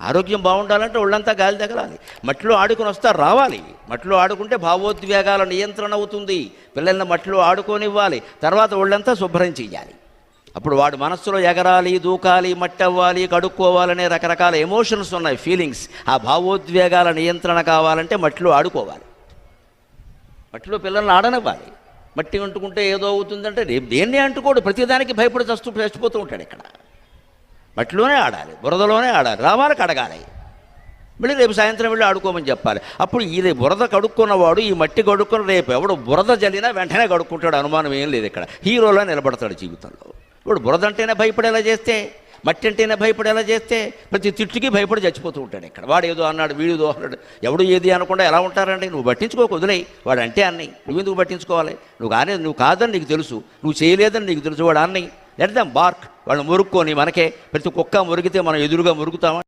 ఆరోగ్యం బాగుండాలంటే ఒళ్ళంతా గాలి తగలాలి. మట్టిలో ఆడుకొని వస్తారు, రావాలి. మట్టిలో ఆడుకుంటే భావోద్వేగాల నియంత్రణ అవుతుంది. పిల్లల్ని మట్టిలో ఆడుకోనివ్వాలి. తర్వాత ఒళ్ళంతా శుభ్రం చెయ్యాలి. అప్పుడు వాడు మనస్సులో ఎగరాలి, దూకాలి, మట్టి అవ్వాలి, కడుక్కోవాలనే రకరకాల ఎమోషన్స్ ఉన్నాయి, ఫీలింగ్స్. ఆ భావోద్వేగాల నియంత్రణ కావాలంటే మట్టిలో ఆడుకోవాలి. మట్టిలో పిల్లల్ని ఆడనివ్వాలి. మట్టి అంటుకుంటే ఏదో అవుతుందంటే రేపు దేన్ని అంటుకోడు, ప్రతిదానికి భయపడి చచ్చిపోతూ ఉంటాడు. ఇక్కడ మట్టిలోనే ఆడాలి, బురదలోనే ఆడాలి, రావాలి, కడగాలి, మళ్ళీ రేపు సాయంత్రం వెళ్ళి ఆడుకోమని చెప్పాలి. అప్పుడు ఇది బురద కడుక్కున్నవాడు ఈ మట్టి కడుక్కుని రేపు ఎవడు బురద జల్లినా వెంటనే కడుక్కుంటాడు, అనుమానం ఏం లేదు. ఇక్కడ హీరోలా నిలబడతాడు జీవితంలో. ఇప్పుడు బురద అంటేనే భయపడేలా చేస్తే, మట్టి అంటేనే భయపడేలా చేస్తే ప్రతి తిట్టుకి భయపడి చచ్చిపోతూ ఉంటాడు. ఇక్కడ వాడు ఏదో అన్నాడు, వీడిదో అన్నాడు, ఎవడు ఏది అనకుండా ఎలా ఉంటారండి? నువ్వు పట్టించుకోకు, వదిలేయి. వాడు అంటే అన్నయ్య, నువ్వెందుకు పట్టించుకోవాలి? నువ్వు కాదని నీకు తెలుసు, నువ్వు చేయలేదని నీకు తెలుసు. వాడు అన్నయ్య, లెట్ దెమ్ బార్క్. వాళ్ళు మురుక్కొని, మనకే ప్రతి కుక్క మురిగితే మనం ఎదురుగా మురుగుతామా?